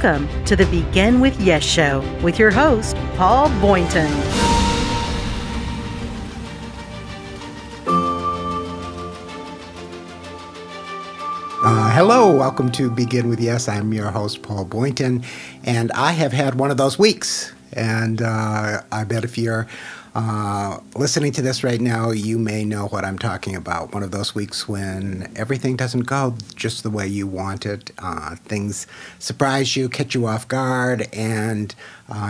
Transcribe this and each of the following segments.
Welcome to the Begin with Yes show with your host, Paul Boynton. Hello, welcome to Begin with Yes. I'm your host, Paul Boynton, and I have had one of those weeks. And I bet if you're listening to this right now, you may know what I'm talking about. One of those weeks when everything doesn't go just the way you want it. Things surprise you, catch you off guard, and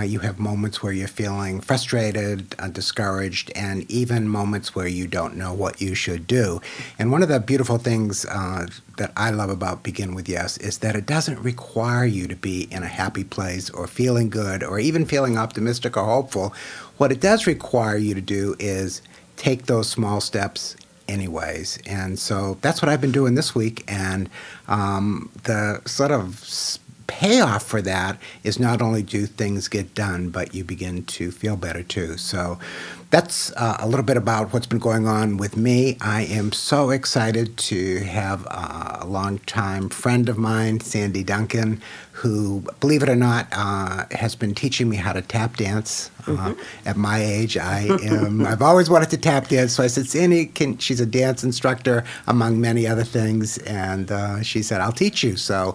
you have moments where you're feeling frustrated, discouraged, and even moments where you don't know what you should do. And one of the beautiful things that I love about Begin with Yes is that it doesn't require you to be in a happy place or feeling good or even feeling optimistic or hopeful. What it does require you to do is take those small steps anyways. And so that's what I've been doing this week. And the sort of payoff for that is not only do things get done, but you begin to feel better too. So that's a little bit about what's been going on with me. I am so excited to have a longtime friend of mine, Sandi Duncan, who, believe it or not, has been teaching me how to tap dance. At my age, I've always wanted to tap dance, so I said, Sandy, she's a dance instructor, among many other things, and she said, I'll teach you. So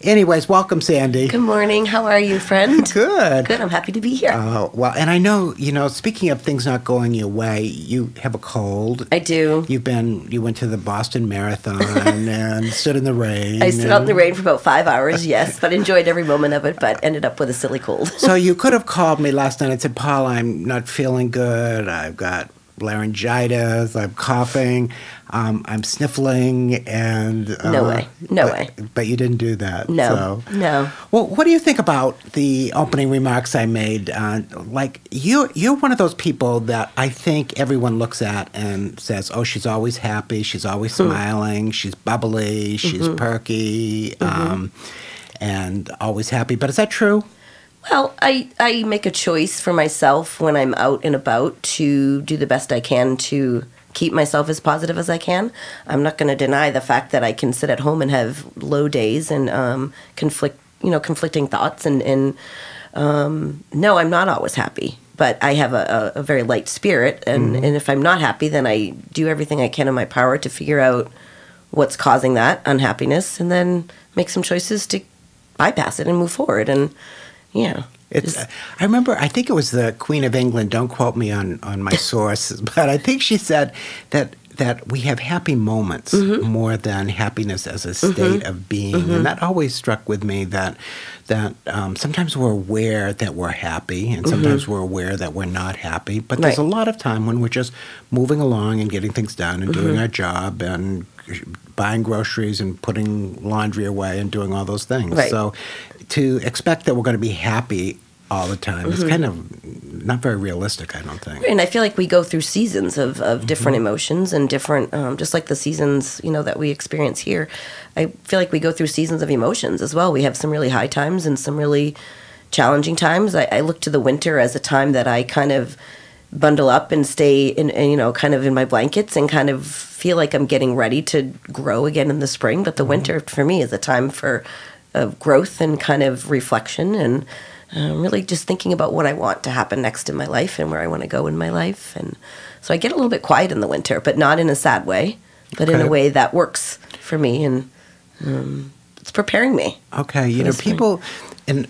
anyways, welcome, Sandy. Good morning. How are you, friend? Good. Good. I'm happy to be here. Well, and I know, speaking of things not going your way, you have a cold. I do. You went to the Boston Marathon and stood in the rain. I stood out in the rain for about 5 hours, yes, but enjoyed every moment of it, but ended up with a silly cold. So you could have called me last night and said, Paul, I'm not feeling good. I've got laryngitis. I'm coughing. I'm sniffling, and no way. But you didn't do that. No. Well, what do you think about the opening remarks I made? You're one of those people that I think everyone looks at and says, "Oh, she's always happy. She's always smiling. She's bubbly. She's perky, and always happy." But is that true? Well, I make a choice for myself when I'm out and about to do the best I can to keep myself as positive as I can. I'm not going to deny the fact that I can sit at home and have low days and conflicting thoughts. And no, I'm not always happy, but I have a very light spirit. And if I'm not happy, then I do everything I can in my power to figure out what's causing that unhappiness and then make some choices to bypass it and move forward. And yeah. I remember, I think it was the Queen of England, don't quote me on my source, but I think she said that we have happy moments more than happiness as a state of being. And that always struck with me that sometimes we're aware that we're happy and sometimes we're aware that we're not happy. But there's a lot of time when we're just moving along and getting things done and doing our job and buying groceries and putting laundry away and doing all those things. Right. So to expect that we're going to be happy all the time is kind of not very realistic, I don't think. And I feel like we go through seasons of different emotions and different, just like the seasons, that we experience here. I feel like we go through seasons of emotions as well. We have some really high times and some really challenging times. I look to the winter as a time that I kind of bundle up and stay in, kind of in my blankets and kind of feel like I'm getting ready to grow again in the spring. But the winter for me is a time for growth and kind of reflection and really just thinking about what I want to happen next in my life and where I want to go in my life. And so I get a little bit quiet in the winter, but not in a sad way, but in a way that works for me. And it's preparing me. Okay. People, and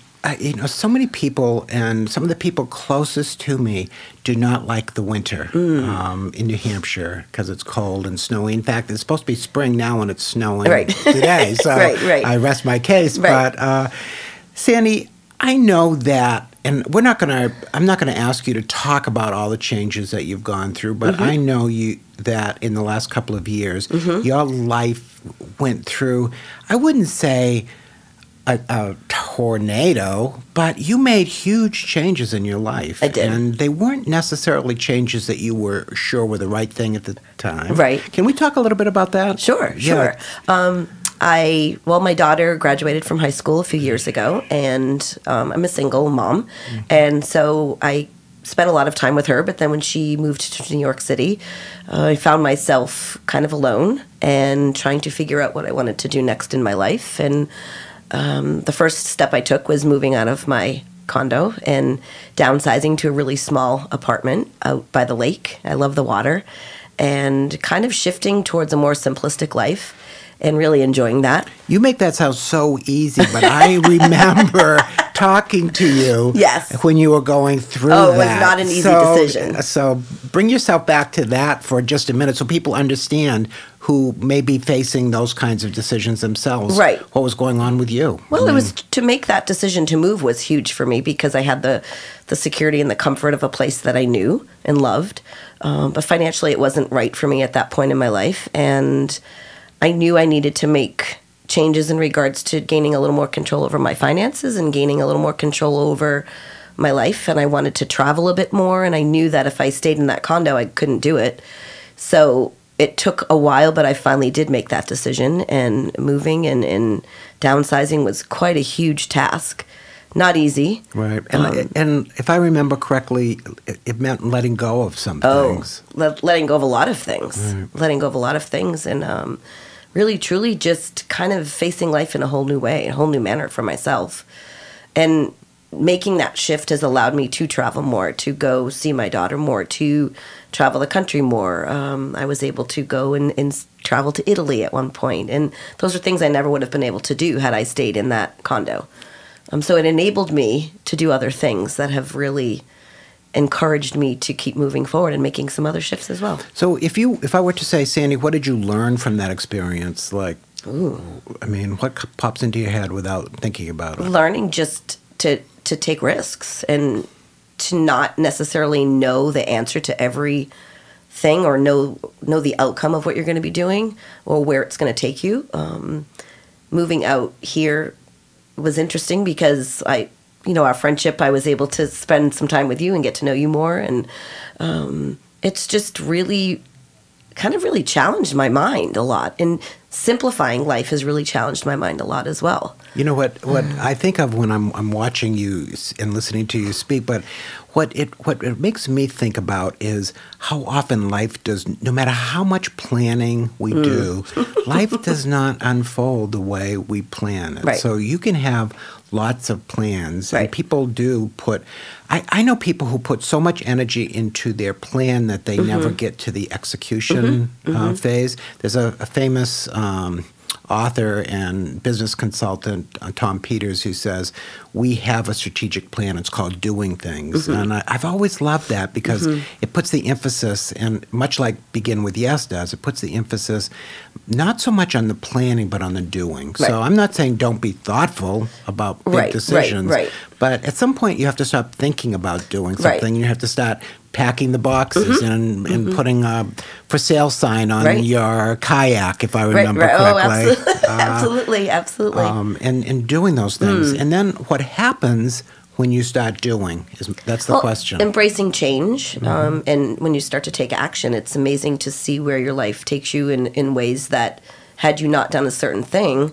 so many people, and some of the people closest to me do not like the winter in New Hampshire because it's cold and snowy. In fact, it's supposed to be spring now and it's snowing today. So I rest my case. Right. But Sandy, I know that, and I'm not going to ask you to talk about all the changes that you've gone through, but I know that in the last couple of years, your life went through, I wouldn't say a tornado, but you made huge changes in your life. I did. And they weren't necessarily changes that you were sure were the right thing at the time. Right. Can we talk a little bit about that? Sure. My daughter graduated from high school a few years ago, and I'm a single mom, and so I spent a lot of time with her. But then when she moved to New York City, I found myself kind of alone and trying to figure out what I wanted to do next in my life. And The first step I took was moving out of my condo and downsizing to a really small apartment out by the lake. I love the water, and kind of shifting towards a more simplistic life and really enjoying that. You make that sound so easy, but I remember talking to you when you were going through that. Oh, it was not an easy decision. So bring yourself back to that for just a minute so people understand who may be facing those kinds of decisions themselves. Right. What was going on with you? Well, it was to make that decision to move was huge for me because I had the security and the comfort of a place that I knew and loved. But financially, it wasn't right for me at that point in my life. And I knew I needed to make changes in regards to gaining a little more control over my finances and gaining a little more control over my life. And I wanted to travel a bit more. And I knew that if I stayed in that condo, I couldn't do it. So it took a while, but I finally did make that decision. And moving and downsizing was quite a huge task. Not easy. Right. And if I remember correctly, it meant letting go of some things. Letting go of a lot of things. Right. Letting go of a lot of things. And really, truly just kind of facing life in a whole new way, a whole new manner for myself. And making that shift has allowed me to travel more, to go see my daughter more, to travel the country more. I was able to go and travel to Italy at one point. And those are things I never would have been able to do had I stayed in that condo. So it enabled me to do other things that have really encouraged me to keep moving forward and making some other shifts as well. So if I were to say, Sandi, what did you learn from that experience? Like, I mean, what pops into your head without thinking about it? Learning just to take risks and to not necessarily know the answer to every thing or know the outcome of what you're going to be doing or where it's going to take you. Moving out here was interesting because our friendship, I was able to spend some time with you and get to know you more. And it's just really challenged my mind a lot. And simplifying life has really challenged my mind a lot as well. You know what I think of when I'm watching you and listening to you speak, but what it makes me think about is how often life does, no matter how much planning we do, life does not unfold the way we plan it. Right. So you can have lots of plans, right. And people do put, I know people who put so much energy into their plan that they never get to the execution phase. There's a famous author and business consultant, Tom Peters, who says, we have a strategic plan. It's called doing things. And I've always loved that because it puts the emphasis, and much like Begin With Yes does, it puts the emphasis not so much on the planning, but on the doing. Right. So I'm not saying don't be thoughtful about big decisions, but at some point you have to stop thinking about doing something. You have to start packing the boxes and putting a for sale sign on your kayak, if I remember correctly. Oh, absolutely. And doing those things. And then what happens when you start doing? That's the question. Embracing change. And when you start to take action, it's amazing to see where your life takes you in ways that had you not done a certain thing,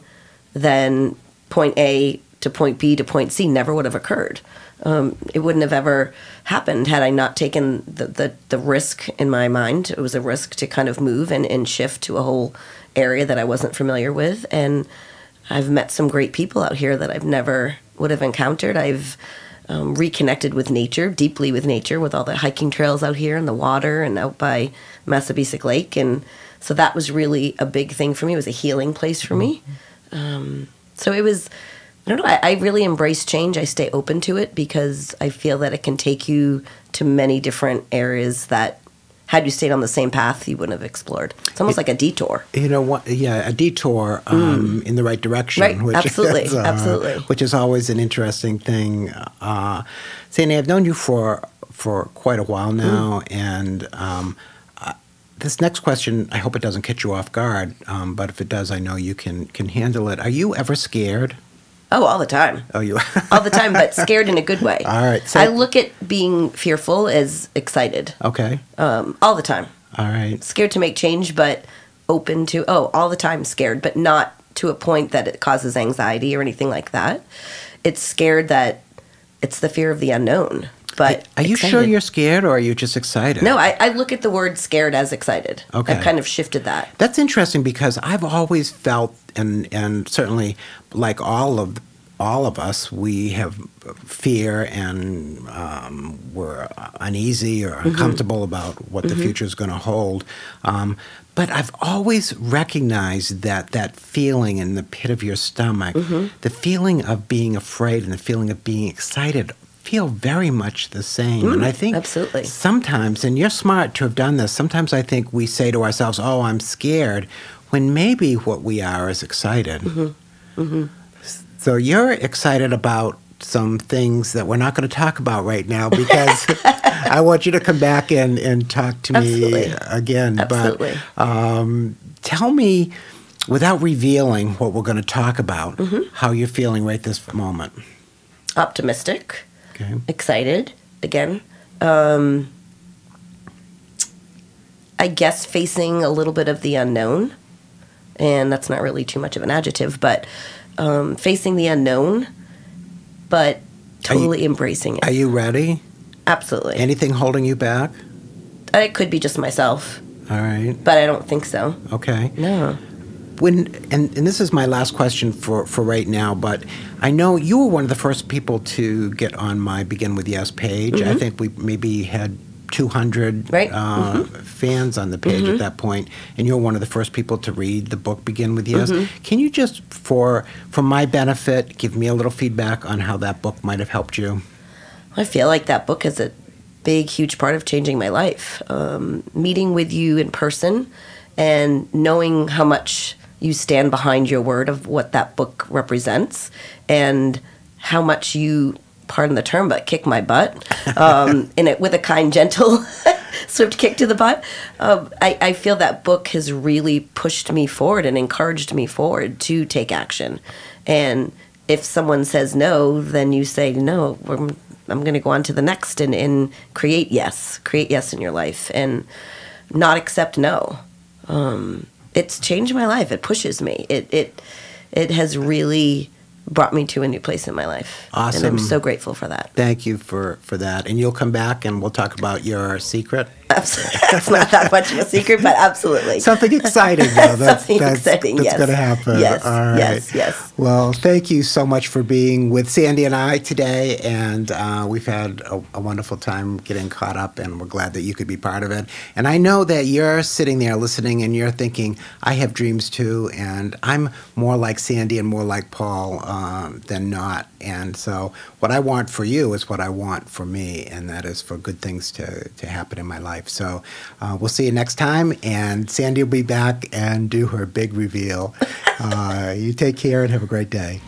then point A to point B to point C never would have occurred. It wouldn't have ever happened had I not taken the risk in my mind. It was a risk to kind of move and shift to a whole area that I wasn't familiar with. And I've met some great people out here that I've never would have encountered. I've reconnected with nature, deeply with nature, with all the hiking trails out here and the water and out by Massabesic Lake. And so that was really a big thing for me. It was a healing place for me. So it was, I don't know, I really embrace change. I stay open to it because I feel that it can take you to many different areas that had you stayed on the same path, you wouldn't have explored. It's almost like a detour. You know what? Yeah, a detour in the right direction. Right, absolutely, absolutely. Which is always an interesting thing. Sandi, I've known you for quite a while now, and this next question, I hope it doesn't catch you off guard, but if it does, I know you can handle it. Are you ever scared? Oh, all the time. Oh, you all the time, but scared in a good way. All right. So I look at being fearful as excited. Okay. All the time. All right. Scared to make change, but open to, all the time scared, but not to a point that it causes anxiety or anything like that. It's scared that it's the fear of the unknown, but Are you excited. sure you're scared, or are you just excited? No, I look at the word scared as excited. Okay. I've kind of shifted that. That's interesting because I've always felt, and certainly like all of us, we have fear and we're uneasy or uncomfortable about what the future is going to hold. But I've always recognized that feeling in the pit of your stomach, the feeling of being afraid and the feeling of being excited feel very much the same. And I think absolutely. sometimes, and you're smart to have done this, sometimes I think we say to ourselves, oh, I'm scared, when maybe what we are is excited. So you're excited about some things that we're not going to talk about right now because I want you to come back and talk to me again. Absolutely. But tell me, without revealing what we're going to talk about, how you're feeling right this moment. Optimistic. Okay. Excited, again. I guess facing a little bit of the unknown, and that's not really too much of an adjective, but facing the unknown, but totally embracing it. Are you ready? Absolutely. Anything holding you back? It could be just myself, All right. but I don't think so. Okay. No. And this is my last question for right now, but I know you were one of the first people to get on my Begin With Yes page. I think we maybe had 200 fans on the page at that point, and you're one of the first people to read the book Begin With Yes. Can you just, for my benefit, give me a little feedback on how that book might have helped you? I feel like that book is a big, huge part of changing my life. Meeting with you in person and knowing how much you stand behind your word of what that book represents and how much you, pardon the term, but kick my butt in it with a kind, gentle, swift kick to the butt. I feel that book has really pushed me forward and encouraged me forward to take action. And if someone says no, then you say, no, I'm going to go on to the next and create yes in your life and not accept no. It's changed my life. It pushes me. It has really brought me to a new place in my life. Awesome. And I'm so grateful for that. Thank you for that. And you'll come back and we'll talk about your secret. Absolutely. That's not that much of a secret, but absolutely. Something exciting, though. Something exciting, That's yes. going to happen. Yes, All right. yes. Well, thank you so much for being with Sandi and I today, and we've had a wonderful time getting caught up, and we're glad that you could be part of it. And I know that you're sitting there listening, and you're thinking, I have dreams too, and I'm more like Sandi and more like Paul than not. And so what I want for you is what I want for me, and that is for good things to happen in my life. So we'll see you next time, and Sandi will be back and do her big reveal. You take care and have a great day.